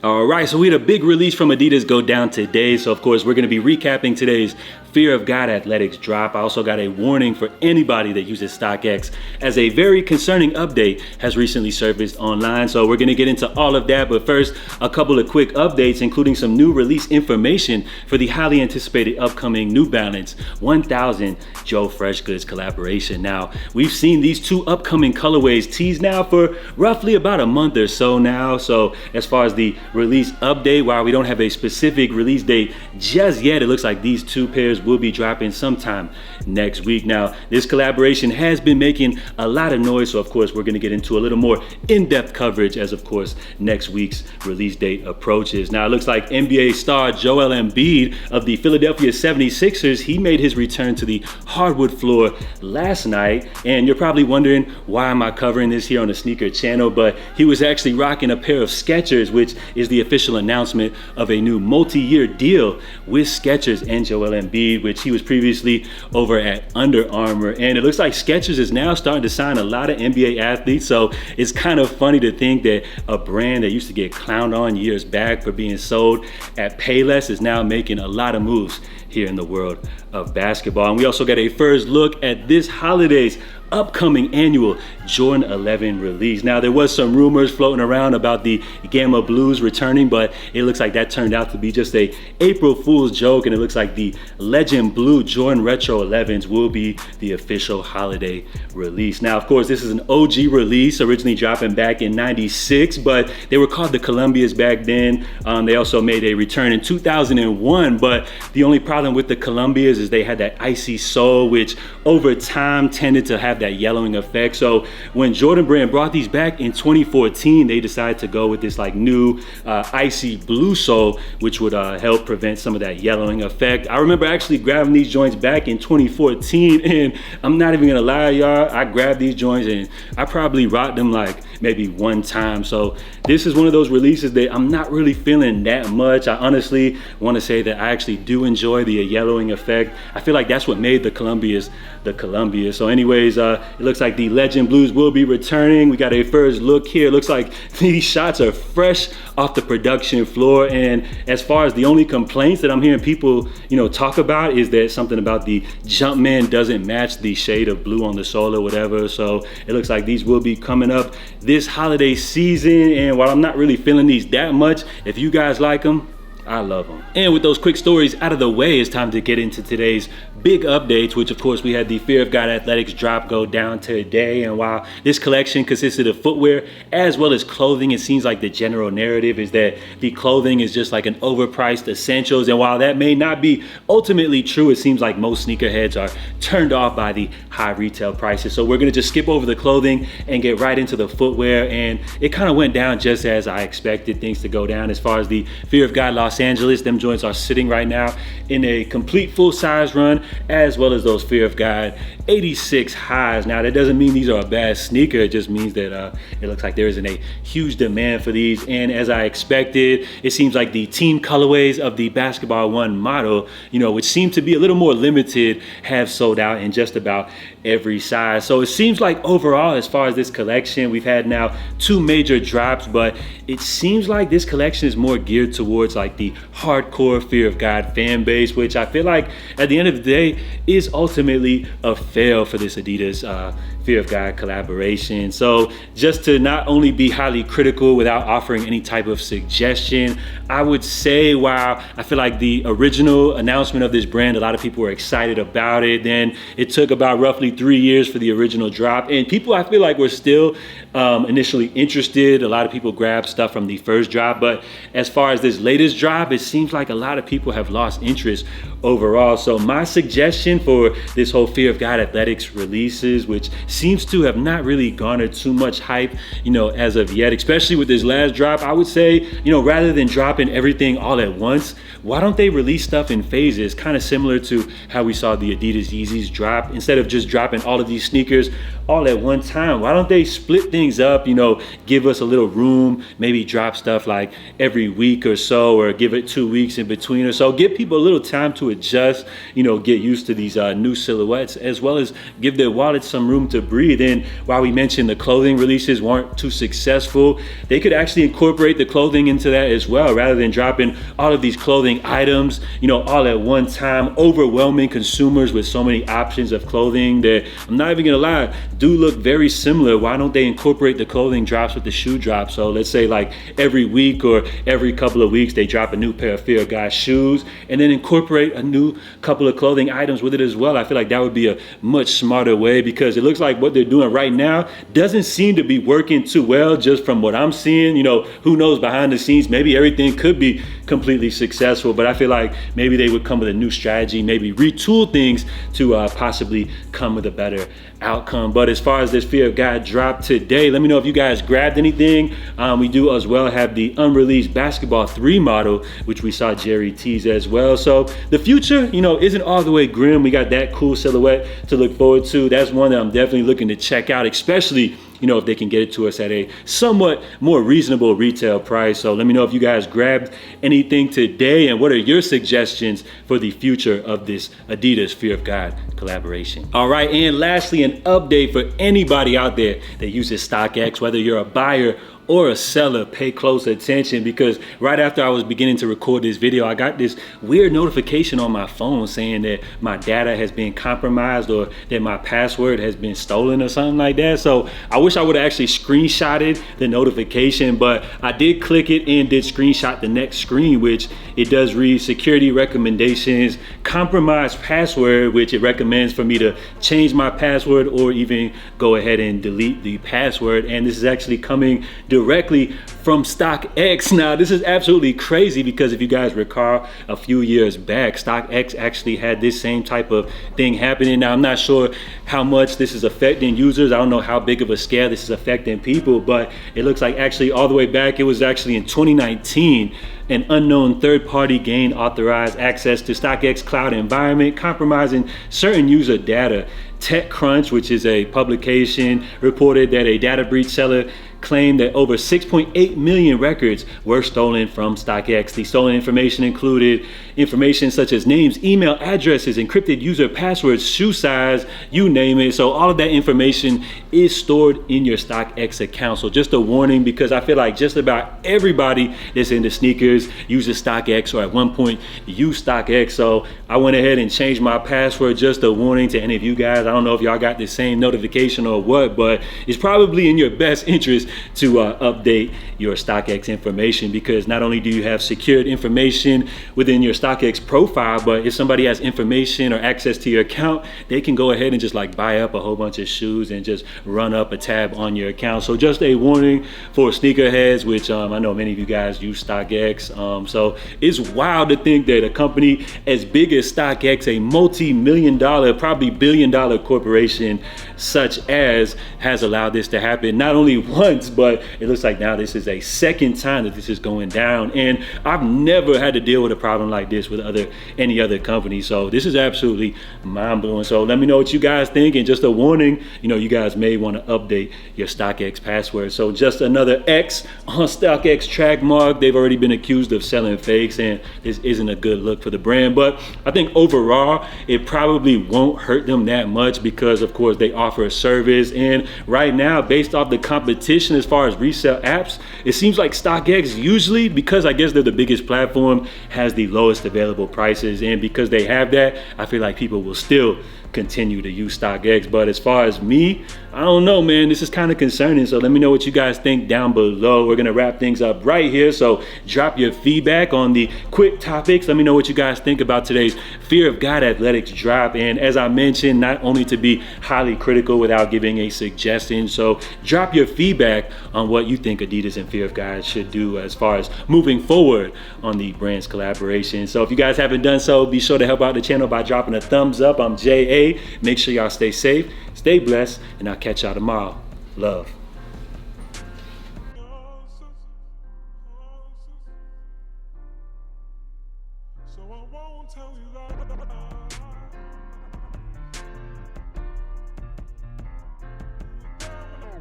All right, so we had a big release from Adidas go down today. So of course, we're going to be recapping today's Fear of God Athletics drop. I also got a warning for anybody that uses StockX, as a very concerning update has recently surfaced online. So we're going to get into all of that. But first, a couple of quick updates, including some new release information for the highly anticipated upcoming New Balance 1000 Joe Freshgoods collaboration. Now, we've seen these two upcoming colorways teased now for roughly about a month or so now. So as far as the release update, while we don't have a specific release date just yet, it looks like these two pairs will be dropping sometime next week. Now, this collaboration has been making a lot of noise, so of course we're going to get into a little more in-depth coverage as of course next week's release date approaches. Now, it looks like NBA star Joel Embiid of the Philadelphia 76ers, he made his return to the hardwood floor last night, and you're probably wondering, why am I covering this here on the Sneaker Channel? But he was actually rocking a pair of Skechers, which is the official announcement of a new multi-year deal with Skechers and Joel Embiid, which he was previously over at Under Armour. And it looks like Skechers is now starting to sign a lot of NBA athletes. So it's kind of funny to think that a brand that used to get clowned on years back for being sold at Payless is now making a lot of moves here in the world of basketball. And we also got a first look at this holiday's upcoming annual Jordan 11 release. Now, there was some rumors floating around about the Gamma Blues returning, but it looks like that turned out to be just a April Fool's joke, and it looks like the Legend Blue Jordan Retro 11s will be the official holiday release. Now, of course, this is an OG release, originally dropping back in '96, but they were called the Columbias back then. They also made a return in 2001, but the only problem with the Columbias is they had that icy sole, which over time tended to have that yellowing effect. So when Jordan Brand brought these back in 2014, they decided to go with this like new icy blue sole, which would help prevent some of that yellowing effect. I remember actually grabbing these joints back in 2014, and I'm not even gonna lie, y'all, I grabbed these joints and I probably rocked them like maybe one time. So this is one of those releases that I'm not really feeling that much. I honestly want to say that I actually do enjoy the yellowing effect. I feel like that's what made the Columbias the Columbia. So anyways, it looks like the Legend Blues will be returning. We got a first look here. It looks like these shots are fresh off the production floor. And as far as the only complaints that I'm hearing people, talk about is that something about the Jumpman doesn't match the shade of blue on the sole or whatever. So it looks like these will be coming up this holiday season. And while I'm not really feeling these that much, if you guys like them, I love them. And with those quick stories out of the way, it's time to get into today's big updates, which of course we had the Fear of God Athletics drop go down today. And while this collection consisted of footwear as well as clothing, it seems like the general narrative is that the clothing is just like an overpriced essentials. And while that may not be ultimately true, it seems like most sneakerheads are turned off by the high retail prices. So we're gonna just skip over the clothing and get right into the footwear. And it kind of went down just as I expected things to go down. As far as the Fear of God Los Angeles, them joints are sitting right now in a complete full size run, as well as those Fear of God 86 highs. Now, that doesn't mean these are a bad sneaker. It just means that it looks like there isn't a huge demand for these. And as I expected, it seems like the team colorways of the Basketball One model, which seem to be a little more limited, have sold out in just about every size. So it seems like overall, as far as this collection, we've had now 2 major drops, but it seems like this collection is more geared towards like the hardcore Fear of God fan base, which I feel like at the end of the day is ultimately a fail for this Adidas Fear of God collaboration. So just to not only be highly critical without offering any type of suggestion, I would say while I feel like the original announcement of this brand, a lot of people were excited about it. Then it took about roughly 3 years for the original drop, and people I feel like were still initially interested. A lot of people grabbed stuff from the first drop, but as far as this latest drop, it seems like a lot of people have lost interest overall. So my suggestion for this whole Fear of God Athletics releases, which seems to have not really garnered too much hype, as of yet, especially with this last drop, I would say, rather than dropping everything all at once, why don't they release stuff in phases, kind of similar to how we saw the Adidas Yeezys drop? Instead of just dropping all of these sneakers all at one time, why don't they split things up, give us a little room, maybe drop stuff like every week or so, or give it 2 weeks in between or so, give people a little time to adjust, get used to these new silhouettes, as well as give their wallets some room to breathe. And while we mentioned the clothing releases weren't too successful, they could actually incorporate the clothing into that as well, rather than dropping all of these clothing items, all at one time, overwhelming consumers with so many options of clothing that, I'm not even gonna lie, do look very similar. Why don't they incorporate the clothing drops with the shoe drops? So let's say like every week or every couple of weeks, they drop a new pair of Fear of God shoes and then incorporate a new couple of clothing items with it as well. I feel like that would be a much smarter way, because it looks like what they're doing right now doesn't seem to be working too well, just from what I'm seeing. Who knows behind the scenes, maybe everything could be completely successful, but I feel like maybe they would come with a new strategy, maybe retool things to possibly come with a better outcome. But as far as this Fear of God drop today, let me know if you guys grabbed anything. We do as well have the unreleased basketball 3 model, which we saw Jerry tease as well. So the future, isn't all the way grim. We got that cool silhouette to look forward to. That's one that I'm definitely looking to check out, especially if they can get it to us at a somewhat more reasonable retail price. So let me know if you guys grabbed anything today, and what are your suggestions for the future of this Adidas Fear of God collaboration. All right, and lastly, an update for anybody out there that uses StockX, whether you're a buyer or a seller, pay close attention, because right after I was beginning to record this video, I got this weird notification on my phone saying that my data has been compromised or that my password has been stolen or something like that. So I wish I would have actually screenshotted the notification, but I did click it and did screenshot the next screen, which it does read security recommendations, compromised password, which it recommends for me to change my password or even go ahead and delete the password. And this is actually coming directly from StockX. Now, this is absolutely crazy, because if you guys recall, a few years back, StockX actually had this same type of thing happening. Now, I'm not sure how much this is affecting users. I don't know how big of a scale this is affecting people, but it looks like actually all the way back, it was actually in 2019, an unknown third party gained authorized access to StockX cloud environment, compromising certain user data. TechCrunch, which is a publication, reported that a data breach seller claimed that over 6.8 million records were stolen from StockX. The stolen information included information such as names, email addresses, encrypted user passwords, shoe size, you name it. So all of that information is stored in your StockX account. So just a warning, because I feel like just about everybody that's into sneakers uses StockX or at one point used StockX. So I went ahead and changed my password. Just a warning to any of you guys. I don't know if y'all got the same notification or what, but it's probably in your best interest to update your StockX information, because not only do you have secured information within your StockX profile, but if somebody has information or access to your account, they can go ahead and just like buy up a whole bunch of shoes and just run up a tab on your account. So just a warning for sneakerheads, which I know many of you guys use StockX. So it's wild to think that a company as big as StockX, a multi-million-dollar, probably billion-dollar corporation such as, has allowed this to happen not only once, but it looks like now this is a second time that this is going down. And I've never had to deal with a problem like this with any other company. So this is absolutely mind-blowing. So let me know what you guys think, and just a warning, you guys may want to update your StockX password. So just another X on StockX track mark. They've already been accused of selling fakes, and this isn't a good look for the brand. But I think overall, it probably won't hurt them that much, because of course they offer a service. And right now, based off the competition as far as resale apps, it seems like StockX usually, because I guess they're the biggest platform, has the lowest available prices. And because they have that, I feel like people will still continue to use StockX. But as far as me, I don't know, man, this is kind of concerning. So let me know what you guys think down below. We're gonna wrap things up right here, so drop your feedback on the quick topics. Let me know what you guys think about today's Fear of God Athletics drop. And as I mentioned, not only to be highly critical without giving a suggestion, so drop your feedback on what you think Adidas and Fear of God should do as far as moving forward on the brand's collaboration. So if you guys haven't done so, be sure to help out the channel by dropping a thumbs up. I'm JA. Make sure y'all stay safe, stay blessed, and I'll catch y'all tomorrow. Love. So I won't tell you that.